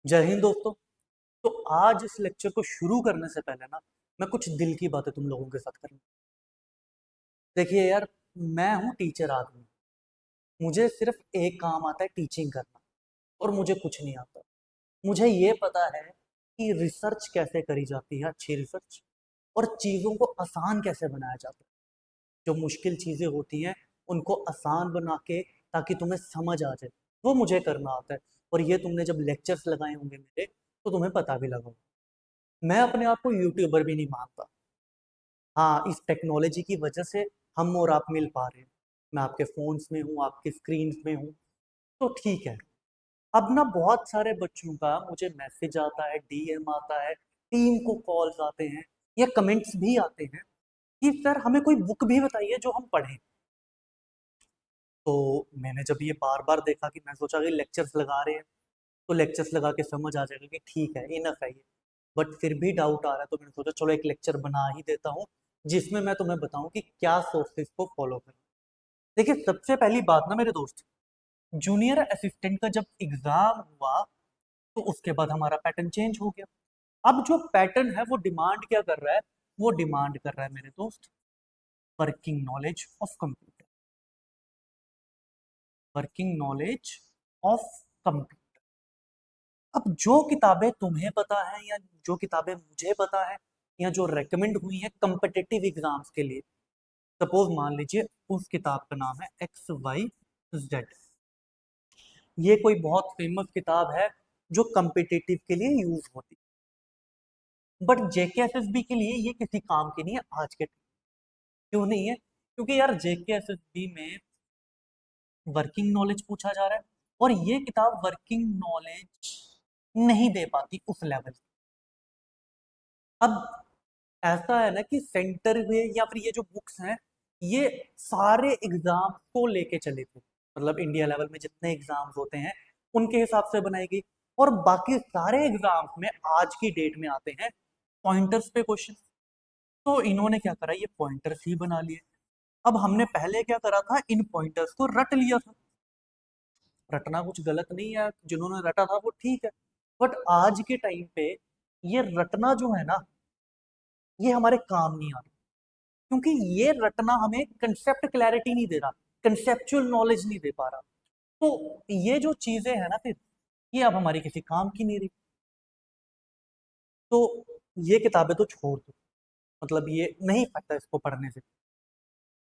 जय हिंद दोस्तों। तो आज इस लेक्चर को शुरू करने से पहले ना मैं कुछ दिल की बातें तुम लोगों के साथ करूँ। देखिए यार, मैं हूँ टीचर आदमी। मुझे सिर्फ एक काम आता है, टीचिंग करना। और मुझे कुछ नहीं आता। मुझे ये पता है कि रिसर्च कैसे करी जाती है, अच्छी रिसर्च, और चीज़ों को आसान कैसे बनाया जाता है। जो मुश्किल चीज़ें होती हैं उनको आसान बना के, ताकि तुम्हें समझ आ जाए, वो मुझे करना आता है। और ये तुमने जब लेक्चर्स लगाए होंगे मेरे, तो तुम्हें पता भी लगा होगा। मैं अपने आप को यूट्यूबर भी नहीं मानता। हाँ, इस टेक्नोलॉजी की वजह से हम और आप मिल पा रहे हैं। मैं आपके फ़ोन्स में हूँ, आपके स्क्रीन्स में हूँ, तो ठीक है। अब ना बहुत सारे बच्चों का मुझे मैसेज आता है, डीएम आता है, टीम को कॉल्स आते हैं, या कमेंट्स भी आते हैं कि सर हमें कोई बुक भी बताइए जो हम पढ़ें। तो मैंने जब ये बार-बार देखा, कि मैं सोचा कि लेक्चर्स लगा रहे हैं, तो लेक्चर्स लगा के समझ आ जाएगा कि ठीक है, इनफ है ये। बट फिर भी डाउट आ रहा है, तो मैंने सोचा चलो एक लेक्चर बना ही देता हूँ, जिसमें मैं तुम्हें बताऊं कि क्या सोर्सेज को फॉलो करें। देखिए, सबसे पहली बात ना मेरे दोस्त, जूनियर असिस्टेंट का जब एग्जाम हुआ, तो उसके बाद हमारा पैटर्न चेंज हो गया। अब जो पैटर्न है वो डिमांड क्या कर रहा है? वो डिमांड कर रहा है मेरे दोस्त, working knowledge of computer. Working knowledge of computer. अब जो किताबें तुम्हें पता है, या जो किताबें मुझे पता है, या जो रेकमेंड हुई है कम्पिटिटिव एग्जाम्स के लिए, सपोज मान लीजिए उस किताब का नाम है XYZ। ये कोई बहुत फेमस किताब है जो कम्पिटिटिव के लिए यूज होती है। बट JKSSB के लिए ये किसी काम की नहीं है आज के time। क्यों नहीं है? क्योंकि यार JKSSB में वर्किंग नॉलेज पूछा जा रहा है, और ये किताब वर्किंग नॉलेज नहीं दे पाती उस लेवल। अब ऐसा है ना कि सेंटर में, या फिर ये जो बुक्स हैं, ये सारे एग्जाम को लेके चले थे। मतलब इंडिया लेवल में जितने एग्जाम्स होते हैं उनके हिसाब से बनाई गई। और बाकी सारे एग्जाम्स में आज की डेट में आते हैं पॉइंटर्स पे क्वेश्चन। तो इन्होंने क्या करा, ये पॉइंटर्स ही बना लिए। अब हमने पहले क्या करा था, इन पॉइंटर्स को रट लिया था। रटना कुछ गलत नहीं है, जिन्होंने रटा था वो ठीक है। बट आज के टाइम पे ये रटना जो है ना, ये हमारे काम नहीं आ रहा। क्योंकि ये रटना हमें कंसेप्ट क्लैरिटी नहीं दे रहा, कंसेप्चुअल नॉलेज नहीं दे पा रहा। तो ये जो चीजें हैं ना, फिर ये अब हमारी किसी काम की नहीं रही। तो ये किताबें तो छोड़ दो, मतलब ये नहीं फायदा इसको पढ़ने से।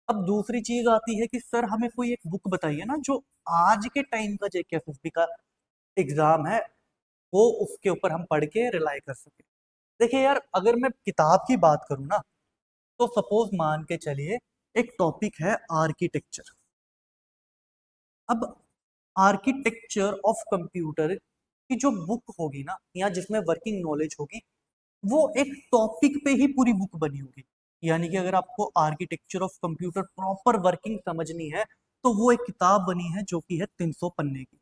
अब दूसरी चीज आती है कि सर हमें कोई एक बुक बताइए ना, जो आज के टाइम का JKSSB का एग्जाम है, वो उसके ऊपर हम पढ़ के रिलाई कर सके। देखिए यार, अगर मैं किताब की बात करूँ ना, तो सपोज मान के चलिए एक टॉपिक है आर्किटेक्चर। अब आर्किटेक्चर ऑफ कंप्यूटर की जो बुक होगी ना, या जिसमें वर्किंग नॉलेज होगी, वो एक टॉपिक पे ही पूरी बुक बनी होगी। यानी कि अगर आपको architecture of computer proper working समझनी है, तो वो एक किताब बनी है जो कि है 300 पन्ने की,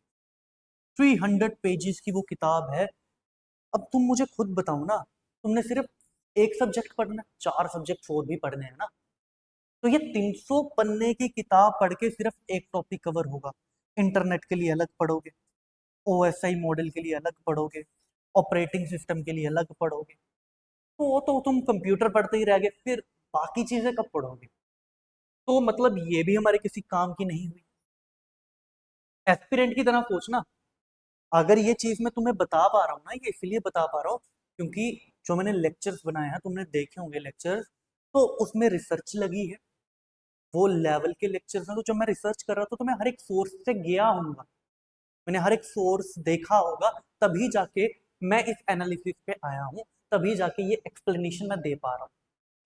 300 पेजेस की वो किताब है। अब तुम मुझे खुद बताओ ना, तुमने सिर्फ एक सब्जेक्ट पढ़ना है, 4 सब्जेक्ट और भी पढ़ने हैं ना। तो ये 300 पन्ने की किताब पढ़ के सिर्फ एक टॉपिक कवर होगा। इंटरनेट के लिए अलग पढ़ोगे, OSI मॉडल के लिए अलग पढ़ोगे, ऑपरेटिंग सिस्टम के लिए अलग पढ़ोगे। तो वो तो तुम कंप्यूटर पढ़ते ही रह गए, फिर बाकी चीजें कब पढ़ोगे? तो मतलब ये भी हमारे किसी काम की नहीं हुई। एस्पिरेंट की तरह सोचना। अगर ये चीज मैं तुम्हें बता पा रहा हूँ ना, ये इसलिए बता पा रहा हूँ क्योंकि जो मैंने लेक्चर्स बनाए हैं, तुमने देखे होंगे लेक्चर्स, तो उसमें रिसर्च लगी है। वो लेवल के लेक्चर्स हैं, तो जब मैं रिसर्च कर रहा था तो मैं हर एक सोर्स से गया हूँगा, मैंने हर एक सोर्स देखा होगा, तभी जाके मैं इस एनालिसिस पे आया हूँ, तभी जाके ये एक्सप्लेनेशन मैं दे पा रहा हूँ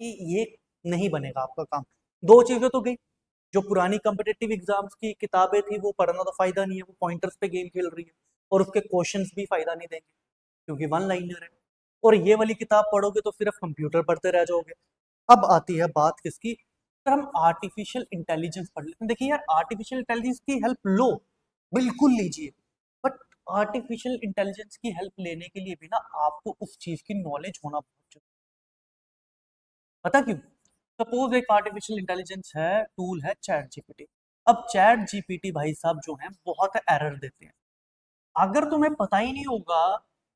कि ये नहीं बनेगा आपका काम। दो चीजें तो गई, जो पुरानी कम्पिटेटिव एग्जाम्स की किताबें थी वो पढ़ना तो फायदा नहीं है, वो पॉइंटर्स पे गेम खेल रही है, और उसके क्वेश्चंस भी फायदा नहीं देंगे क्योंकि वन लाइनर है। और ये वाली किताब पढ़ोगे तो सिर्फ कंप्यूटर पढ़ते रह जाओगे। अब आती है बात किसकी? सर हम आर्टिफिशियल इंटेलिजेंस पढ़ लेते हैं। देखिए यार, आर्टिफिशियल इंटेलिजेंस की हेल्प लो, बिल्कुल लीजिए। बट आर्टिफिशियल इंटेलिजेंस की हेल्प लेने के लिए भी ना आपको उस चीज की नॉलेज होना बहुत जरूरी है। पता क्यों? सपोज एक आर्टिफिशियल इंटेलिजेंस है, टूल है चैट जीपीटी। अब चैट जीपीटी भाई साहब जो है बहुत एरर देते हैं। अगर तुम्हें पता ही नहीं होगा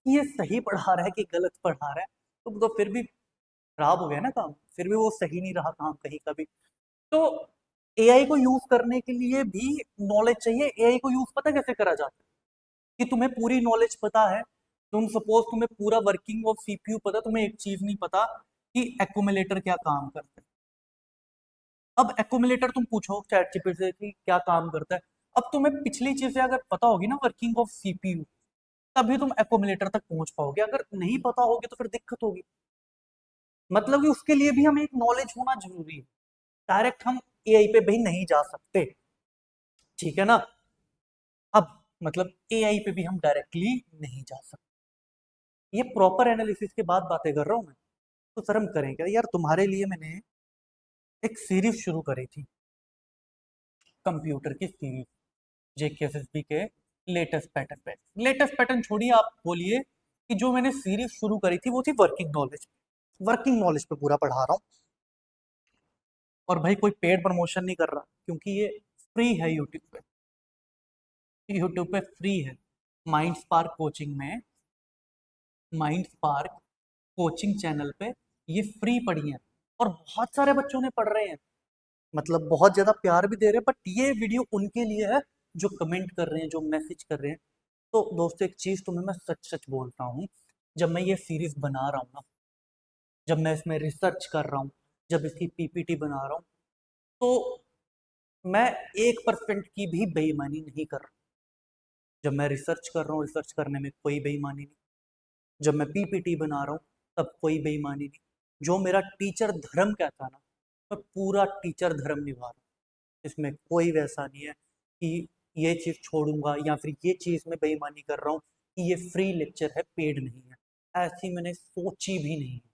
कि ये सही पढ़ा रहा है कि गलत पढ़ा रहा है, तो फिर भी खराब हो गया ना काम, फिर भी वो सही नहीं रहा काम कहीं का भी। तो एआई को यूज करने के लिए भी नॉलेज चाहिए। एआई को यूज पता कैसे करा जाता है कि तुम्हें पूरी नॉलेज पता है। तुम सपोज तुम्हें पूरा वर्किंग ऑफ सीपीयू पता, तुम्हें एक चीज नहीं पता कि एक्यूमुलेटर क्या काम करता है। अब एक्यूमुलेटर तुम पूछो चैट जीपीटी से कि क्या काम करता है, अब तुम्हें पिछली चीजें अगर पता होगी ना वर्किंग ऑफ सीपीयू, तभी तुम एक्यूमुलेटर तक पहुंच पाओगे। अगर नहीं पता होगी तो फिर दिक्कत होगी। मतलब कि उसके लिए भी हमें एक नॉलेज होना जरूरी है। डायरेक्ट हम एआई पे भी नहीं जा सकते, ठीक है ना। अब मतलब एआई पे भी हम डायरेक्टली नहीं जा सकते। ये प्रॉपर एनालिसिस के बाद बातें कर रहा हूं मैं, तो शर्म करेंगे यार। तुम्हारे लिए मैंने एक सीरीज शुरू करी थी, कंप्यूटर की सीरीज, जेकेएसएसबी के लेटेस्ट पैटर्न पे। लेटेस्ट पैटर्न छोड़िए, आप बोलिए कि जो मैंने सीरीज शुरू करी थी वो थी वर्किंग नॉलेज। वर्किंग नॉलेज पे पूरा पढ़ा रहा हूँ। और भाई कोई पेड प्रमोशन नहीं कर रहा, क्योंकि ये फ्री है यूट्यूब पे। यूट्यूब पे फ्री है। माइंड स्पार्क कोचिंग में, माइंड स्पार्क कोचिंग चैनल पे ये फ्री पढ़ी है। और बहुत सारे बच्चों ने पढ़ रहे हैं, मतलब बहुत ज्यादा प्यार भी दे रहे हैं। बट ये वीडियो उनके लिए है जो कमेंट कर रहे हैं, जो मैसेज कर रहे हैं। तो दोस्तों एक चीज तुम्हें मैं सच सच बोलता हूँ, जब मैं ये सीरीज बना रहा हूँ ना, जब मैं इसमें रिसर्च कर रहा हूँ, जब इसकी पीपीटी बना रहा हूँ, तो मैं 1% की भी बेईमानी नहीं कर रहा। जब मैं रिसर्च कर रहा हूँ, रिसर्च करने में कोई बेईमानी नहीं। जब मैं पीपीटी बना रहा हूँ, तब कोई बेईमानी नहीं। जो मेरा टीचर धर्म कहता है ना, मैं पूरा टीचर धर्म निभा रहा हूँ। इसमें कोई वैसा नहीं है कि ये चीज़ छोड़ूंगा या फिर ये चीज़ में बेईमानी कर रहा हूँ कि ये फ्री लेक्चर है, पेड नहीं है। ऐसी मैंने सोची भी नहीं है।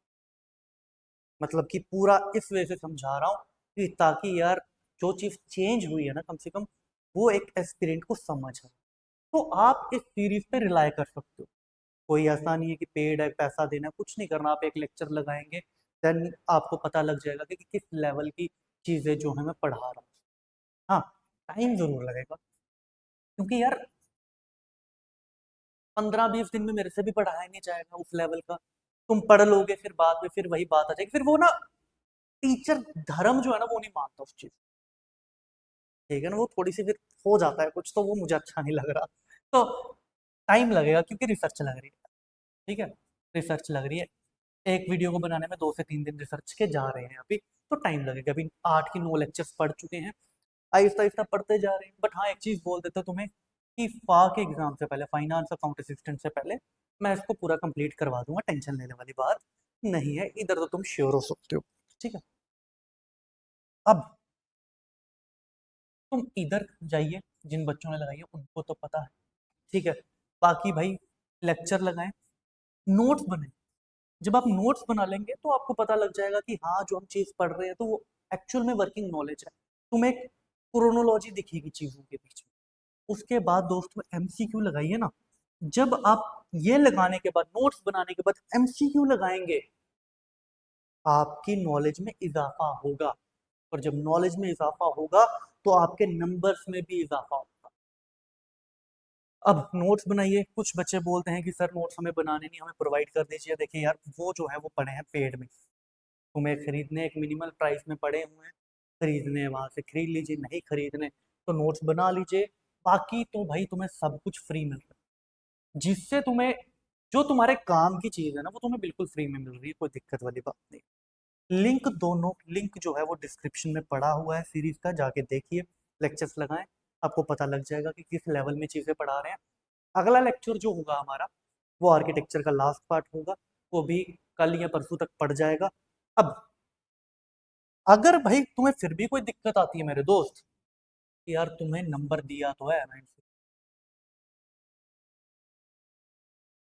मतलब कि पूरा इस वजह से समझा रहा हूँ कि ताकि यार जो चीज़ चेंज हुई है ना, कम से कम वो एक एस्पिरेंट को समझ आए। तो आप इस सीरीज पे रिलाई कर सकते हो। कोई ऐसा नहीं है कि पेड है, पैसा देना है, कुछ नहीं करना। आप एक लेक्चर लगाएंगे, देन आपको पता लग जाएगा कि किस लेवल की चीज़ें जो है मैं पढ़ा रहा हूँ। हाँ, टाइम जरूर लगेगा, क्योंकि यार 15-20 दिन में मेरे से भी पढ़ाया नहीं जाएगा उस लेवल का। तुम पढ़ लोगे, फिर बाद में फिर वही बात आ जाएगी, फिर वो ना टीचर धर्म जो है ना वो नहीं मानता उस चीज, ठीक है ना। वो थोड़ी सी फिर हो जाता है कुछ, तो वो मुझे अच्छा नहीं लग रहा। तो टाइम लगेगा क्योंकि रिसर्च लग रही है, ठीक है। रिसर्च लग रही है, एक वीडियो को बनाने में 2 से 3 दिन रिसर्च के जा रहे हैं अभी। तो टाइम लगेगा। अभी 8 की 9 लेक्चर्स पढ़ चुके हैं, आहिस्ता आहिस्ता पढ़ते जा रहे हैं। बट हाँ, एक चीज बोल देता हूं तुम्हें कि फा के एग्जाम से पहले, फाइनेंस अकाउंट असिस्टेंट से पहले, मैं इसको पूरा कंप्लीट करवा दूंगा। टेंशन लेने वाली बात नहीं है, इधर तो तुम श्योर हो सकते हो, ठीक है। अब तुम इधर जाइए, जिन बच्चों ने लगाई है उनको तो पता है, ठीक है। बाकी भाई लेक्चर लगाएं, नोट्स बने। जब आप नोट्स बना लेंगे तो आपको पता लग जाएगा कि हाँ जो हम चीज़ पढ़ रहे हैं तो वो एक्चुअल में वर्किंग नॉलेज है। तुम्हें एक क्रोनोलॉजी दिखेगी चीज़ों के बीच में। उसके बाद दोस्तों एमसीक्यू लगाइए ना। जब आप ये लगाने के बाद, नोट्स बनाने के बाद एमसीक्यू लगाएंगे, आपकी नॉलेज में इजाफा होगा। और जब नॉलेज में इजाफा होगा तो आपके नंबर्स में भी इजाफा होगा। अब नोट्स बनाइए। कुछ बच्चे बोलते हैं कि सर नोट्स हमें बनाने नहीं, हमें प्रोवाइड कर दीजिए। देखिए यार, वो जो है वो पड़े हैं पेड में, तुम्हें खरीदने एक मिनिमल प्राइस में पड़े हुए हैं। खरीदने हैं वहां से खरीद लीजिए, नहीं खरीदने तो नोट्स बना लीजिए। बाकी तो भाई तुम्हें सब कुछ फ्री मिल रहा है, जिससे तुम्हें जो तुम्हारे काम की चीज है ना वो तुम्हें बिल्कुल फ्री में मिल रही है। कोई दिक्कत वाली बात नहीं। लिंक, दोनों लिंक जो है वो डिस्क्रिप्शन में पड़ा हुआ है सीरीज का, जाके देखिए। लेक्चर्स लगाएं, आपको पता लग जाएगा कि किस लेवल में चीजें पढ़ा रहे हैं। अगला लेक्चर जो होगा हमारा, वो आर्किटेक्चर का लास्ट पार्ट होगा। वो भी कल या परसों तक पढ़ जाएगा। अब अगर भाई तुम्हें फिर भी कोई दिक्कत आती है मेरे दोस्त, कि यार तुम्हें नंबर दिया तो है मैं,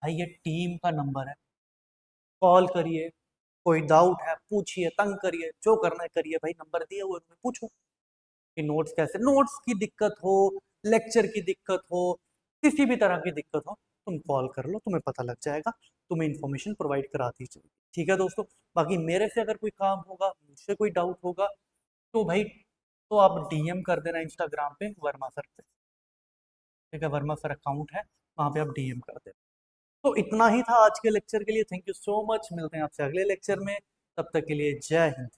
भाई ये टीम का नंबर है, कॉल करिए। कोई डाउट है पूछिए, तंग करिए, जो करना है करिए। भाई नंबर दिया हुआ है, तुम्हें पूछो कि नोट्स कैसे, नोट्स की दिक्कत हो, लेक्चर की दिक्कत हो, किसी भी तरह की दिक्कत हो, तुम कॉल कर लो, तुम्हें पता लग जाएगा। तुम्हें इन्फॉर्मेशन प्रोवाइड करा दी जाएगी, ठीक है दोस्तों। बाकी मेरे से अगर कोई काम होगा, मुझसे कोई डाउट होगा, तो भाई तो आप डीएम कर देना इंस्टाग्राम पे वर्मा सर पे, ठीक है। वर्मा सर अकाउंट है, वहाँ पे आप डीएम कर देना। तो इतना ही था आज के लेक्चर के लिए। थैंक यू सो मच, मिलते हैं आपसे अगले लेक्चर में। तब तक के लिए जय हिंद।